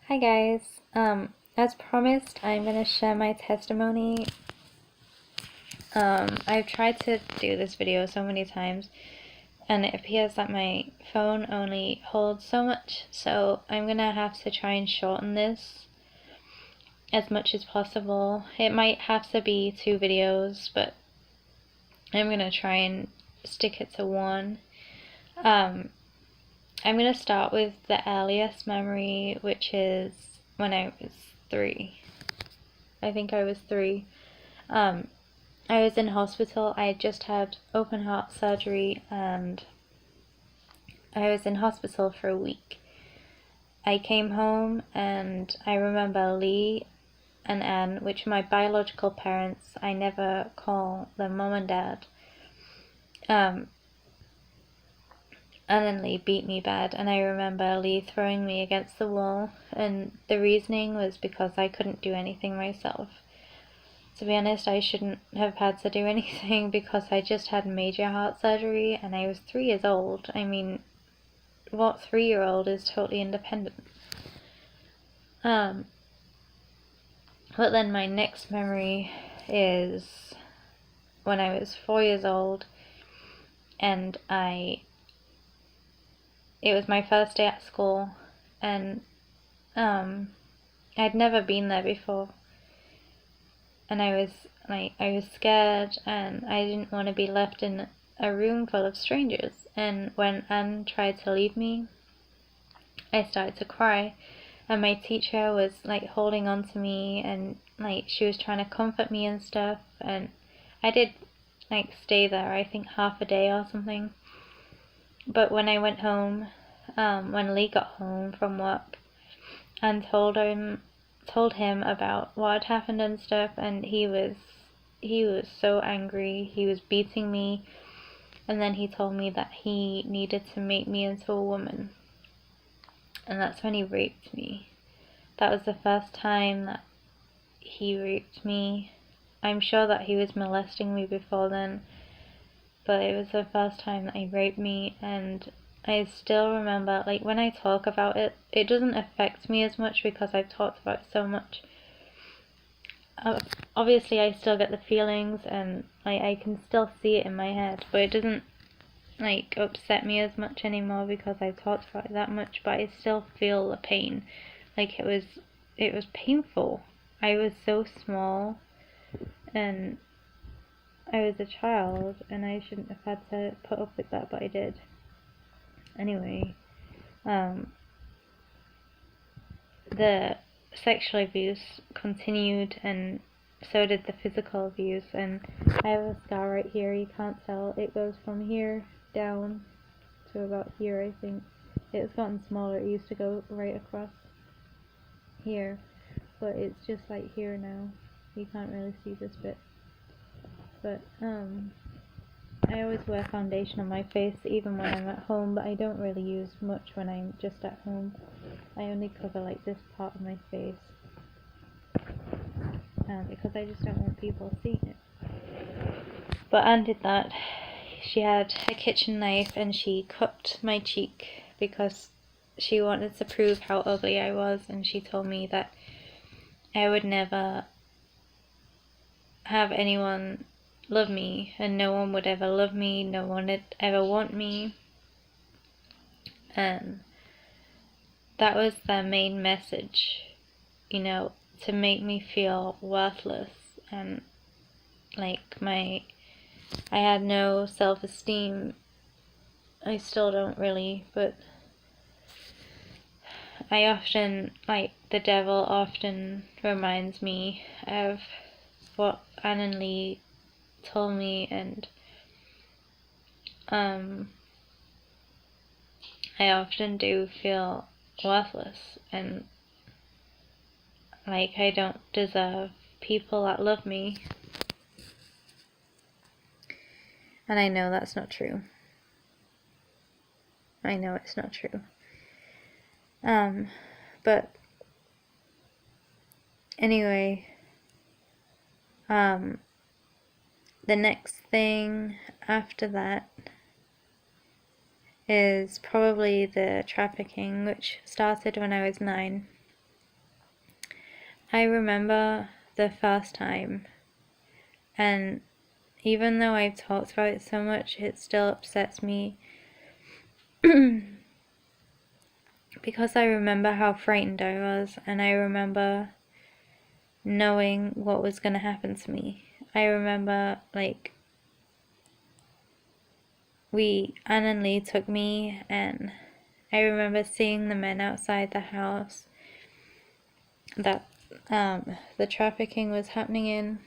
Hi guys. As promised, I'm gonna share my testimony. I've tried to do this video so many times, and it appears that my phone only holds so much, so I'm gonna have to try and shorten this as much as possible. It might have to be 2 videos, but I'm gonna try and stick it to one. I'm gonna start with the earliest memory, which is when I was 3. I think I was 3. I was in hospital. I had just had open heart surgery and I was in hospital for a week. I came home and I remember Lee and Anne, which are my biological parents. I never call them mom and dad. Anne and Lee beat me bad, and I remember Lee throwing me against the wall, and the reasoning was because I couldn't do anything myself. To be honest, I shouldn't have had to do anything because I just had major heart surgery and I was 3 years old. I mean, what 3-year-old is totally independent? But then my next memory is when I was 4 years old and it was my first day at school, and I'd never been there before. And I was scared and I didn't want to be left in a room full of strangers. And when Anne tried to leave me, I started to cry, and my teacher was holding on to me, and she was trying to comfort me and stuff, and I did stay there, I think half a day or something. But when I went home, when Lee got home from work, and told him about what had happened and stuff, and he was so angry. He was beating me, and then he told me that he needed to make me into a woman, and that's when he raped me. That was the first time that he raped me. I'm sure that he was molesting me before then, but it was the first time that he raped me, and I still remember, when I talk about it, it doesn't affect me as much because I've talked about it so much. Obviously I still get the feelings, and I can still see it in my head, but it doesn't upset me as much anymore because I've talked about it that much, but I still feel the pain. It was painful. I was so small, and I was a child, and I shouldn't have had to put up with that, but I did. Anyway, the sexual abuse continued, and so did the physical abuse, and I have a scar right here. You can't tell. It goes from here down to about here, I think. It's gotten smaller. It used to go right across here, but it's just here now. You can't really see this bit. But I always wear foundation on my face even when I'm at home, but I don't really use much when I'm just at home. I only cover this part of my face because I just don't want people seeing it. But Anne did that. She had a kitchen knife and she cut my cheek because she wanted to prove how ugly I was, and she told me that I would never have anyone love me, and no one would ever love me, no one would ever want me. And that was their main message, to make me feel worthless, and I had no self-esteem. I still don't really, but I often, the devil often reminds me of what Anne and Lee told me, and I often do feel worthless, and I don't deserve people that love me. And I know that's not true. I know it's not true. But anyway, the next thing after that is probably the trafficking, which started when I was 9. I remember the first time, and even though I've talked about it so much, it still upsets me because I remember how frightened I was, and I remember knowing what was going to happen to me. I remember, like, Anne and Lee took me, and I remember seeing the men outside the house that the trafficking was happening in,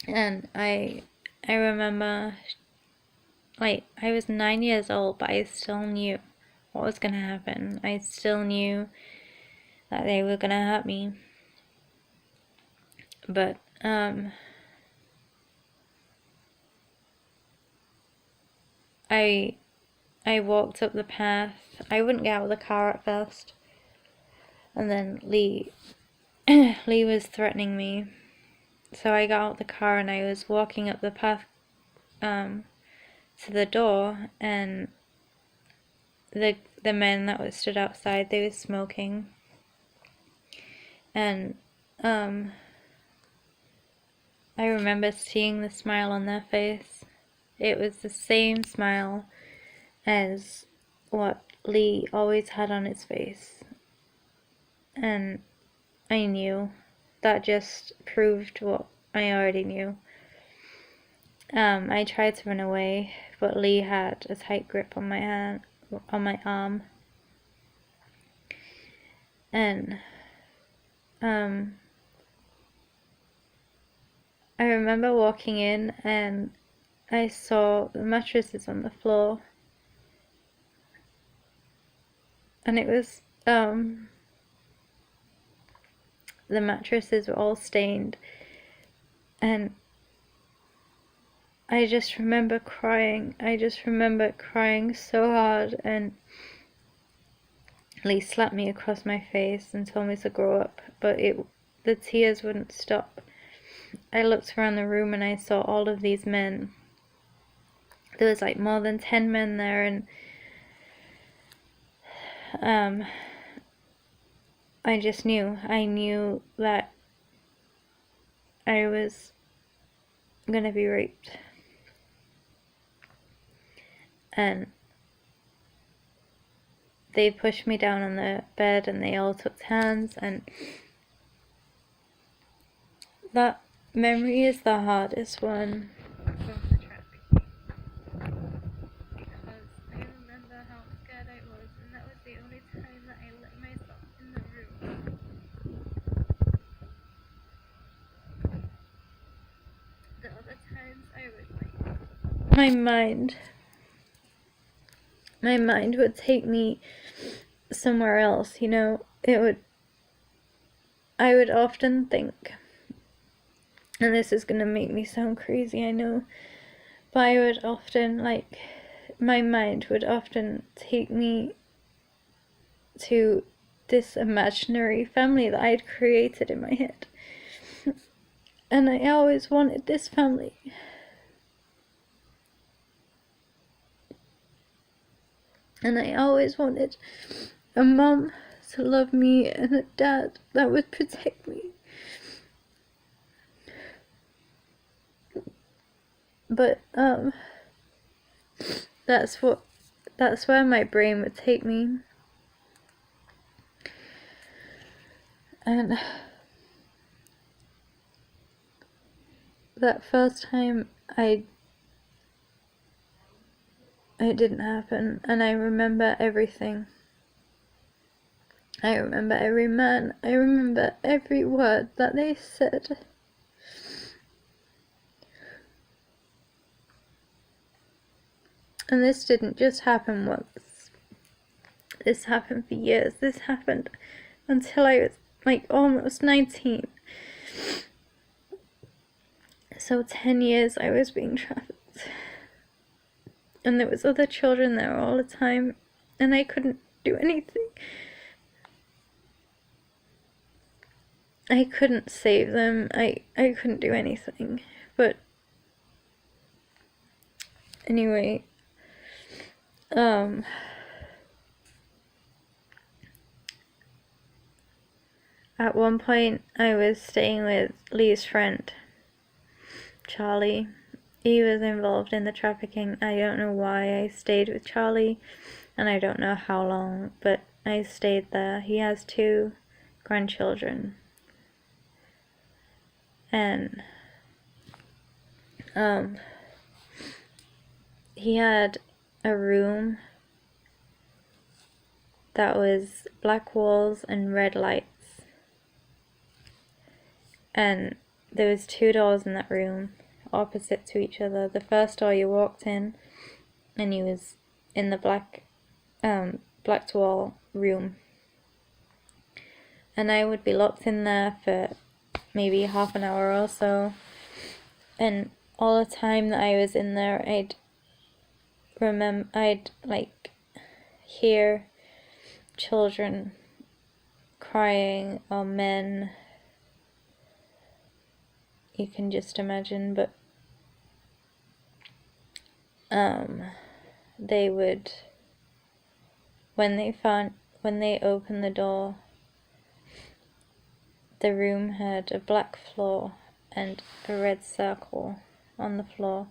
and I remember, like, I was 9 years old, but I still knew what was gonna happen. I still knew that they were gonna hurt me, but I walked up the path. I wouldn't get out of the car at first, and then Lee was threatening me. So I got out of the car and I was walking up the path to the door, and the men that was stood outside, they were smoking, and I remember seeing the smile on their face. It was the same smile as what Lee always had on his face, and I knew. That just proved what I already knew. I tried to run away, but Lee had a tight grip on my hand, on my arm, and I remember walking in and I saw the mattresses on the floor, and it was the mattresses were all stained, and I just remember crying. I just remember crying so hard, and Lee slapped me across my face and told me to grow up, but the tears wouldn't stop. I looked around the room and I saw all of these men. There was like more than 10 men there, and I just knew. I knew that I was gonna be raped. And they pushed me down on the bed and they all took hands, and that memory is the hardest one. Because I remember how scared I was, and that was the only time that I let myself in the room. The other times I would, like, my mind would take me somewhere else, you know. I would often think, and this is gonna make me sound crazy, I know, but I would often, like, my mind would often take me to this imaginary family that I had created in my head. And I always wanted this family. And I always wanted a mom to love me and a dad that would protect me. But that's where my brain would take me. And that first time it didn't happen, and I remember everything. I remember every man, I remember every word that they said. And this didn't just happen once. This happened for years. This happened until I was like almost 19. So 10 years I was being trafficked. And there was other children there all the time, and I couldn't do anything. I couldn't save them. I couldn't do anything. But anyway, At one point, I was staying with Lee's friend, Charlie. He was involved in the trafficking. I don't know why I stayed with Charlie, and I don't know how long, but I stayed there. He has 2 grandchildren. And he had a room that was black walls and red lights. And there was 2 doors in that room, opposite to each other. The first door you walked in, and you was in the black wall room. And I would be locked in there for maybe half an hour or so. And all the time that I was in there, I'd like hear children crying or men. You can just imagine, but they would, when they opened the door, the room had a black floor and a red circle on the floor,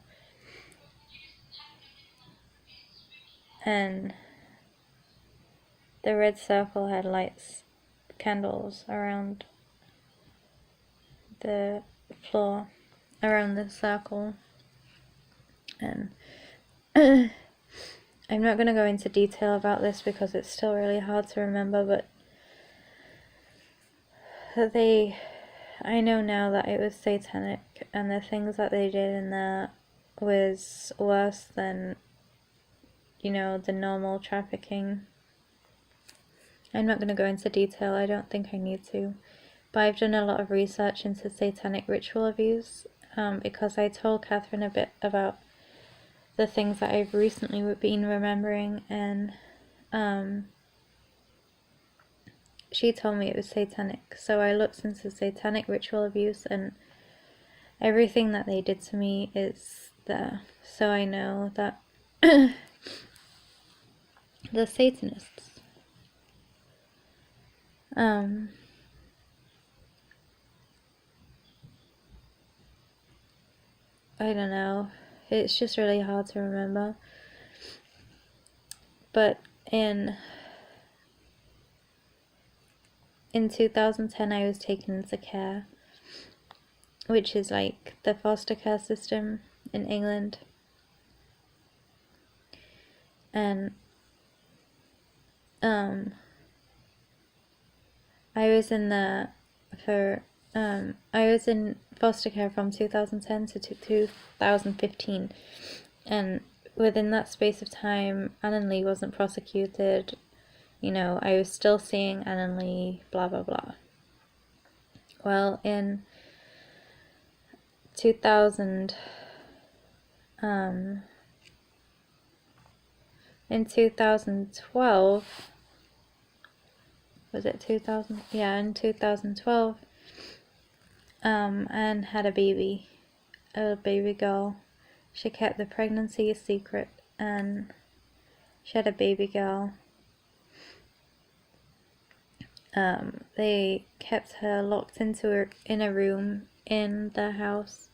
and the red circle had lights, candles around the floor, around the circle. And I'm not going to go into detail about this because it's still really hard to remember, but I know now that it was satanic, and the things that they did in there was worse than, the normal trafficking. I'm not going to go into detail, I don't think I need to, but I've done a lot of research into satanic ritual abuse, because I told Catherine a bit about the things that I've recently been remembering, and she told me it was satanic. So I looked into satanic ritual abuse, and everything that they did to me is there. So I know that the Satanists, I don't know, it's just really hard to remember. But in 2010 I was taken into care, which is like the foster care system in England. And I was in there for I was in foster care from 2010 to 2015, and within that space of time, Anne and Lee wasn't prosecuted. I was still seeing Anne and Lee, blah blah blah. Well, in 2000, in 2012, was it 2000? Yeah, in 2012, Anne had a baby girl. She kept the pregnancy a secret, and she had a baby girl. They kept her locked in a room in their house.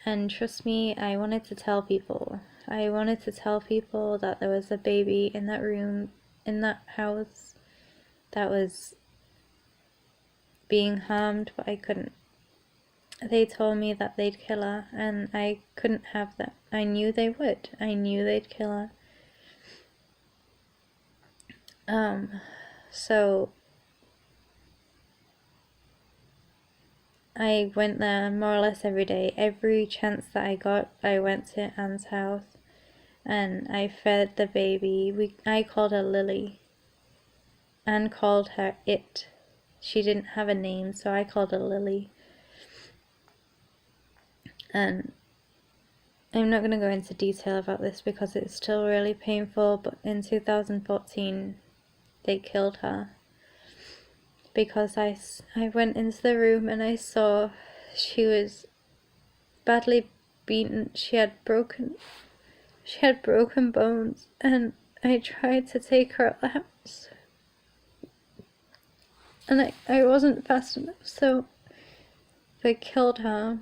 And trust me, I wanted to tell people. I wanted to tell people that there was a baby in that room, in that house, that was being harmed, but I couldn't. They told me that they'd kill her, and I couldn't have that. I knew they would. I knew they'd kill her. So I went there more or less every day. Every chance that I got, I went to Anne's house, and I fed the baby. I called her Lily. Anne called her It. She didn't have a name, so I called her Lily. And I'm not going to go into detail about this because it's still really painful, but in 2014 they killed her because I went into the room and I saw she was badly beaten. She had broken bones, and I tried to take her out the house. and I wasn't fast enough, so they killed her.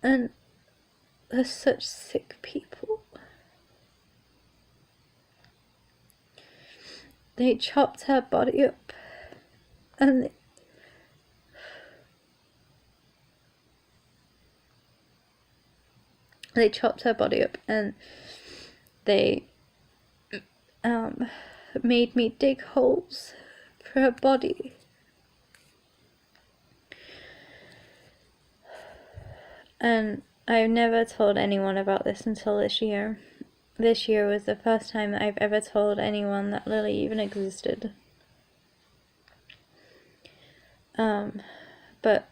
And they're such sick people. They chopped her body up, and they chopped her body up, and they made me dig holes for her body. And I've never told anyone about this until this year. This year was the first time that I've ever told anyone that Lily even existed. But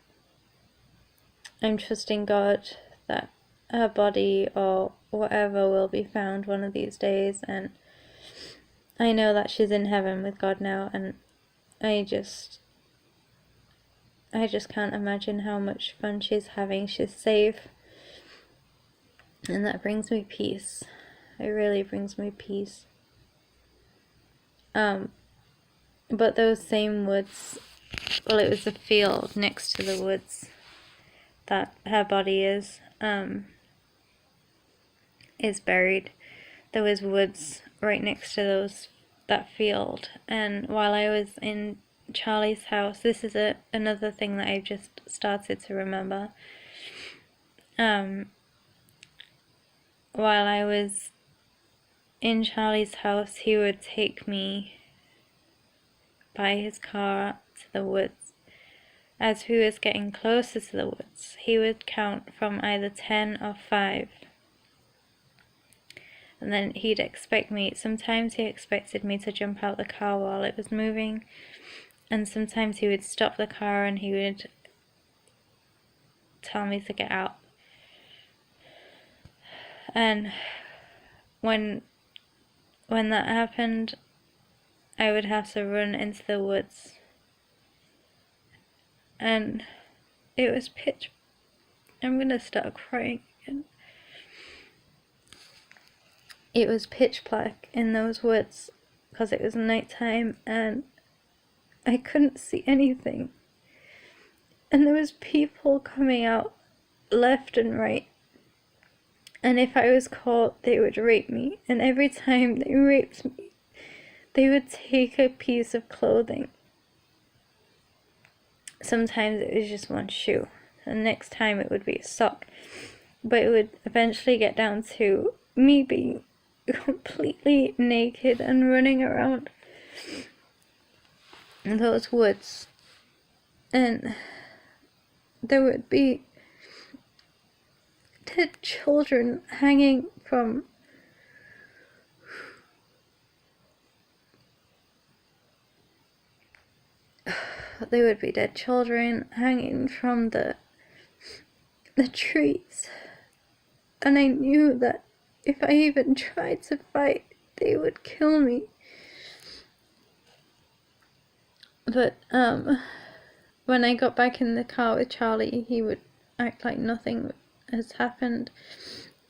I'm trusting God that her body or whatever will be found one of these days, and I know that she's in heaven with God now, and I just can't imagine how much fun she's having. She's safe, and that brings me peace. It really brings me peace. But those same woods, well, it was a field next to the woods that her body is buried. There was woods right next to that field, and while I was in Charlie's house, this is another thing that I've just started to remember. While I was in Charlie's house, he would take me by his car to the woods. As we was getting closer to the woods, he would count from either 10 or 5. And then he'd expect me, sometimes he expected me to jump out the car while it was moving, and sometimes he would stop the car and he would tell me to get out. And when that happened, I would have to run into the woods. And it was pitch. I'm gonna start crying again. It was pitch black in those woods because it was nighttime and I couldn't see anything. And there was people coming out left and right. And if I was caught, they would rape me. And every time they raped me, they would take a piece of clothing. Sometimes it was just one shoe. And next time it would be a sock. But it would eventually get down to me being completely naked and running around in those woods. And there would be dead children hanging from the trees, and I knew that if I even tried to fight, they would kill me. But when I got back in the car with Charlie, he would act like nothing has happened.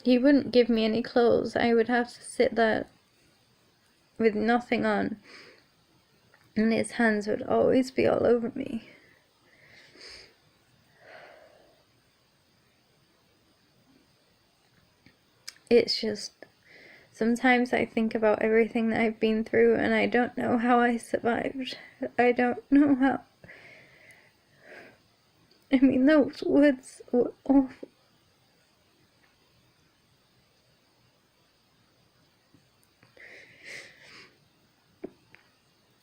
He wouldn't give me any clothes. I would have to sit there with nothing on, and his hands would always be all over me. It's just, sometimes I think about everything that I've been through and I don't know how I survived. I don't know how. I mean, those woods were awful.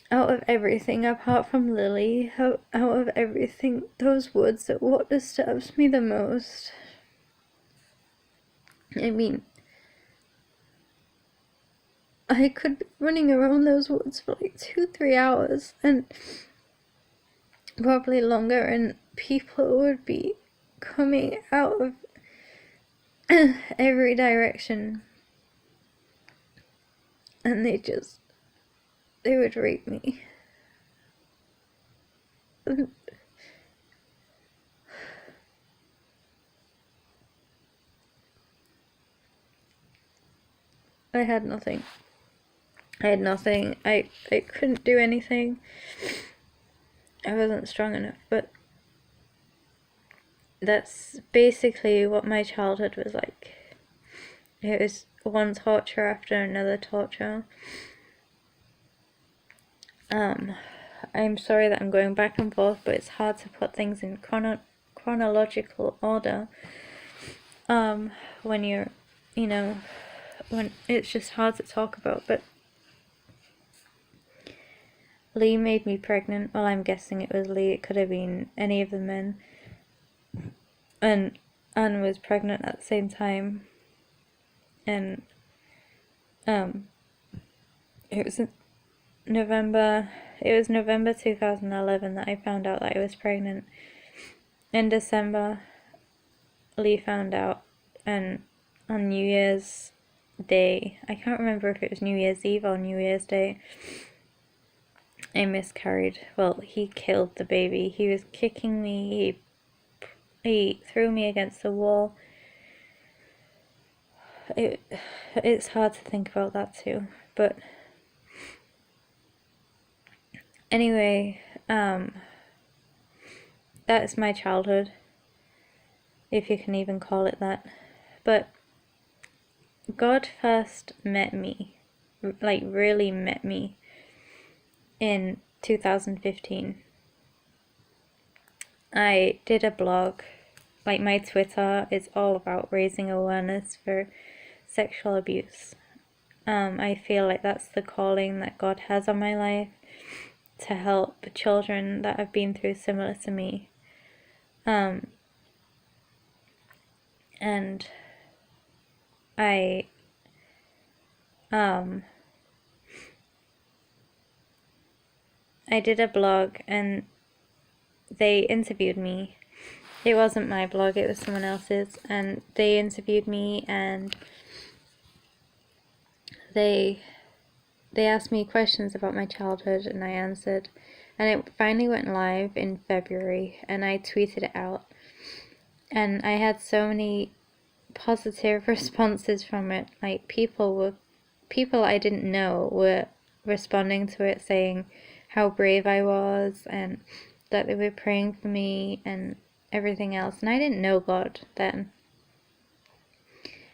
Out of everything, apart from Lily, out of everything, those woods are what disturbs me the most. I mean, I could be running around those woods for like 2-3 hours, and probably longer, and people would be coming out of every direction, and they would rape me. I had nothing. I had nothing. I couldn't do anything. I wasn't strong enough, but that's basically what my childhood was like. It was one torture after another torture. I'm sorry that I'm going back and forth, but it's hard to put things in chronological order. When you're, when it's just hard to talk about. But Lee made me pregnant. Well, I'm guessing it was Lee. It could have been any of the men. And Anne was pregnant at the same time. And it was November 2011 that I found out that I was pregnant. In December, Lee found out, and on New Year's Day, I can't remember if it was New Year's Eve or New Year's Day, I miscarried. Well, he killed the baby. He was kicking me, he threw me against the wall. It's hard to think about that too, but anyway, that's my childhood, if you can even call it that. But God first met me, like really met me, in 2015. I did a blog, like my Twitter is all about raising awareness for sexual abuse. I feel like that's the calling that God has on my life, to help children that have been through similar to me. And I did a blog and they interviewed me. It wasn't my blog, it was someone else's, and they interviewed me and they asked me questions about my childhood and I answered. And it finally went live in February and I tweeted it out. And I had so many positive responses from it. Like people I didn't know were responding to it, saying how brave I was and that they were praying for me and everything else. And I didn't know God then.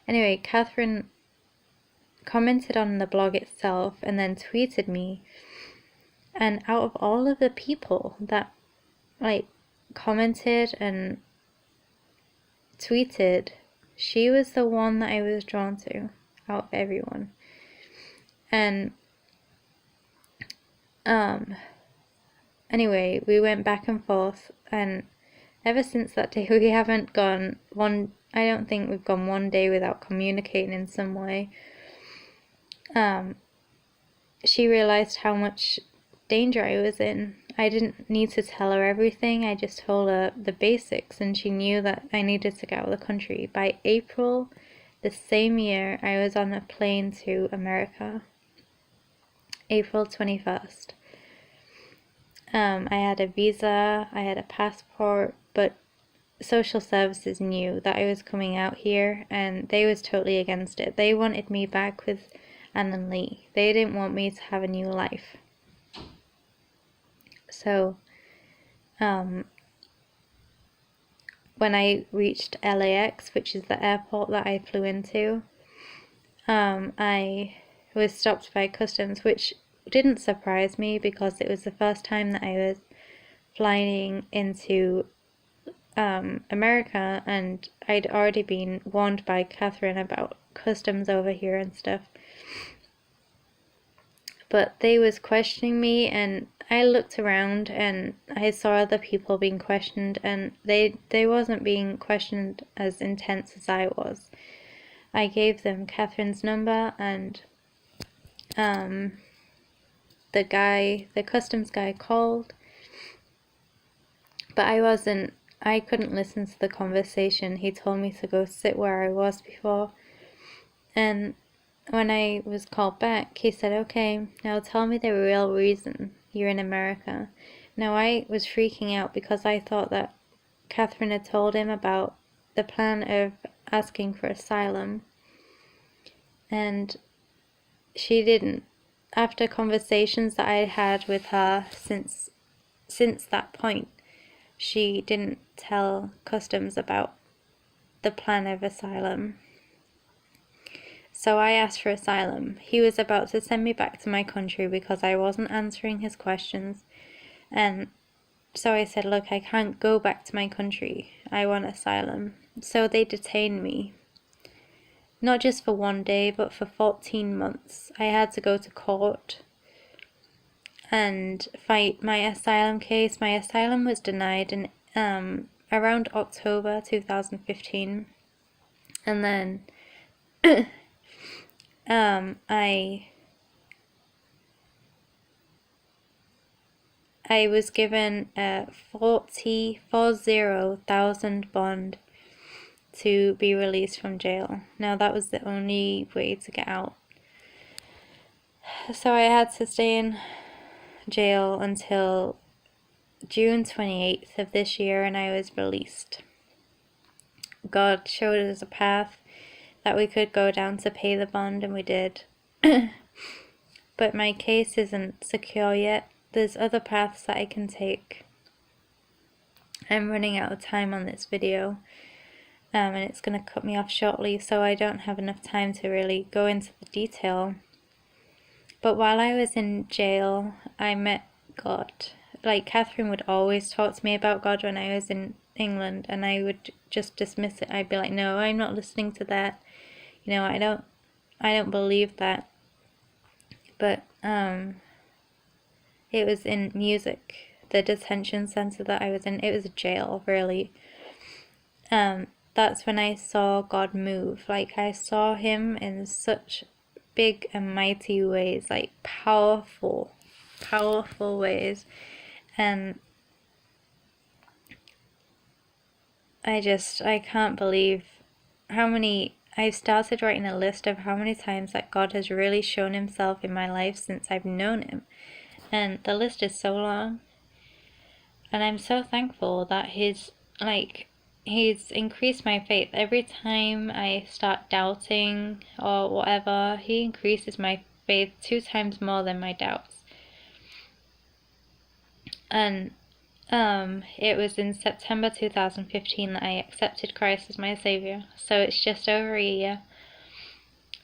Anyway, Catherine commented on the blog itself and then tweeted me. And out of all of the people that commented and tweeted, she was the one that I was drawn to out of everyone. And anyway, we went back and forth, and ever since that day we haven't gone I don't think we've gone one day without communicating in some way. She realized how much danger I was in. I didn't need to tell her everything, I just told her the basics, and she knew that I needed to get out of the country. By April the same year, I was on a plane to America. April 21st. I had a visa, I had a passport, but social services knew that I was coming out here and they was totally against it. They wanted me back with Anne and Lee. They didn't want me to have a new life. So, when I reached LAX, which is the airport that I flew into, I was stopped by customs, which didn't surprise me because it was the first time that I was flying into America, and I'd already been warned by Catherine about customs over here and stuff. But they was questioning me, and I looked around and I saw other people being questioned, and they wasn't being questioned as intense as I was. I gave them Catherine's number, and the customs guy called, but I couldn't listen to the conversation. He told me to go sit where I was before. And when I was called back, he said, okay, now tell me the real reason you're in America. Now I was freaking out because I thought that Catherine had told him about the plan of asking for asylum. And she didn't. after conversations that I had with her since that point, she didn't tell customs about the plan of asylum. So I asked for asylum. He was about to send me back to my country because I wasn't answering his questions. And so I said, look, I can't go back to my country. I want asylum. So they detained me. Not just for one day, but for 14 months. I had to go to court and fight my asylum case. My asylum was denied in around October 2015. And then I was given a 40,000 bond to be released from jail. Now that was the only way to get out. So I had to stay in jail until June 28th of this year, and I was released. God showed us a path that we could go down to pay the bond, and we did. But my case isn't secure yet. There's other paths that I can take. I'm running out of time on this video, and it's going to cut me off shortly, so I don't have enough time to really go into the detail. But while I was in jail, I met God. Like, Catherine would always talk to me about God when I was in England, and I would just dismiss it. I'd be like, no, I'm not listening to that. You know, I don't believe that. But it was in music, the detention center that I was in. It was a jail, really. That's when I saw God move. Like, I saw him in such big and mighty ways, like powerful ways. And I can't believe how many, I've started writing a list of how many times that God has really shown himself in my life since I've known him. And the list is so long. And I'm so thankful that he's increased my faith. Every time I start doubting or whatever, he increases my faith 2 times more than my doubts. And it was in September 2015 that I accepted Christ as my Savior. So it's just over a year.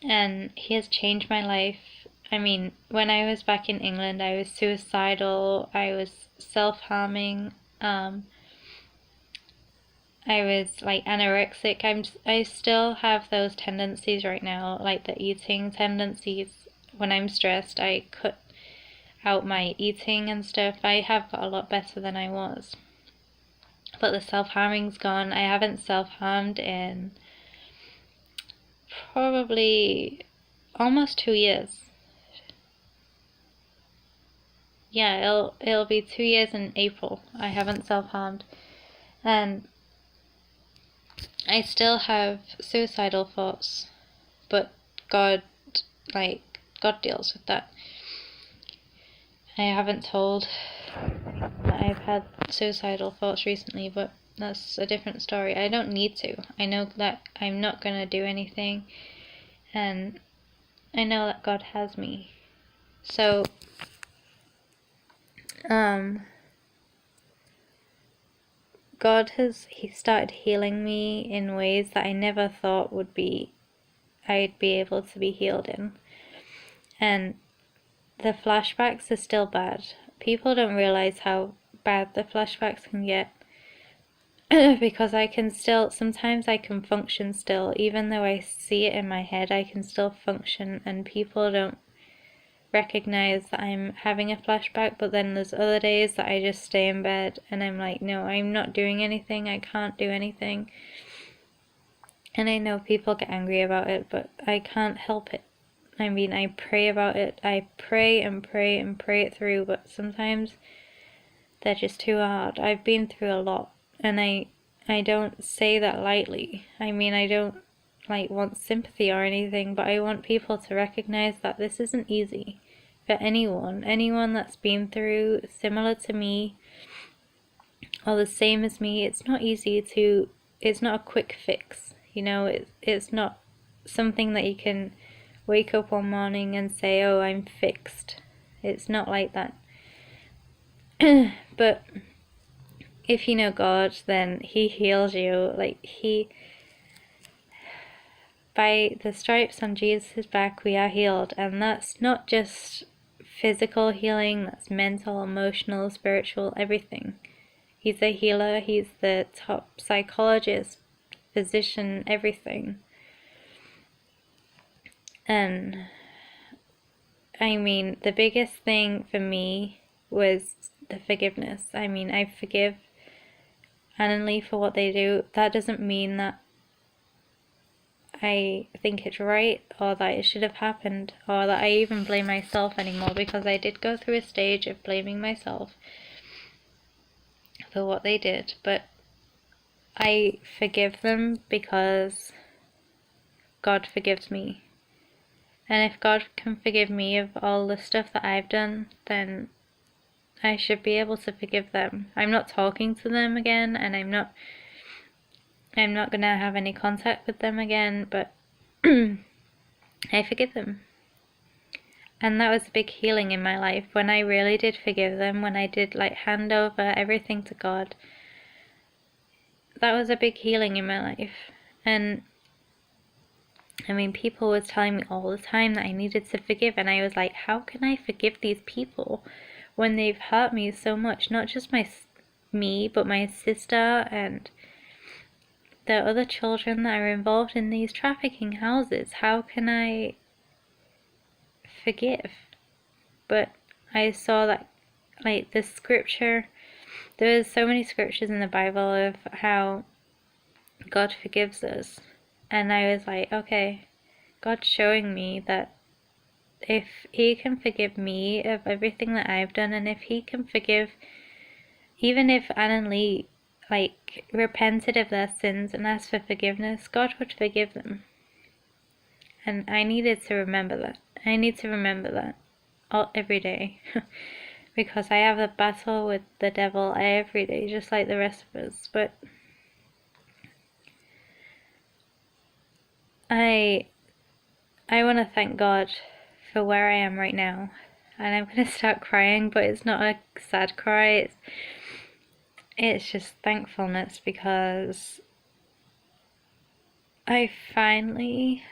And he has changed my life. I mean, when I was back in England, I was suicidal, I was self-harming, I was like anorexic. I still have those tendencies right now, like the eating tendencies. When I'm stressed, I cut out my eating and stuff. I have got a lot better than I was. But the self-harming's gone. I haven't self-harmed in probably almost 2 years. Yeah, it'll be 2 years in April. I haven't self-harmed. And I still have suicidal thoughts, but God deals with that. I haven't told anyone that I've had suicidal thoughts recently, but that's a different story. I don't need to. I know that I'm not gonna do anything, and I know that God has me. So, he started healing me in ways that I never thought I'd be able to be healed in. And the flashbacks are still bad. People don't realize how bad the flashbacks can get. Because sometimes I can function still, even though I see it in my head, I can still function, and people don't recognize that I'm having a flashback. But then there's other days that I just stay in bed and I'm like, no, I'm not doing anything, I can't do anything. And I know people get angry about it, but I can't help it. I mean, I pray about it. I pray and pray and pray it through, but sometimes they're just too hard. I've been through a lot, and I don't say that lightly. I mean, I don't want sympathy or anything, but I want people to recognize that this isn't easy for anyone that's been through similar to me or the same as me. It's not easy it's not a quick fix, you know. It's not something that you can wake up one morning and say, oh, I'm fixed. It's not like that. But if you know God, then He heals you. Like, by the stripes on Jesus' back, we are healed. And that's not just physical healing, that's mental, emotional, spiritual, everything. He's a healer, He's the top psychologist, physician, everything. And I mean, the biggest thing for me was the forgiveness. I mean, I forgive Anne and Lee for what they do. That doesn't mean that I think it's right or that it should have happened or that I even blame myself anymore, because I did go through a stage of blaming myself for what they did. But I forgive them because God forgives me. And if God can forgive me of all the stuff that I've done, then I should be able to forgive them. I'm not talking to them again, and I'm not gonna have any contact with them again, but I forgive them. And that was a big healing in my life, when I really did forgive them, when I did like hand over everything to God. That was a big healing in my life. And I mean, people was telling me all the time that I needed to forgive, and I was like, how can I forgive these people when they've hurt me so much? Not just me, but my sister and the other children that are involved in these trafficking houses. How can I forgive? But I saw that, like, the scripture, there's so many scriptures in the Bible of how God forgives us. And I was like, okay, God's showing me that if He can forgive me of everything that I've done, and if He can forgive, even if Anne and Lee like repented of their sins and asked for forgiveness, God would forgive them. And I needed to remember that. I need to remember that every day. Because I have a battle with the devil every day, just like the rest of us. But I want to thank God for where I am right now. And I'm going to start crying, but it's not a sad cry. It's just thankfulness, because I finally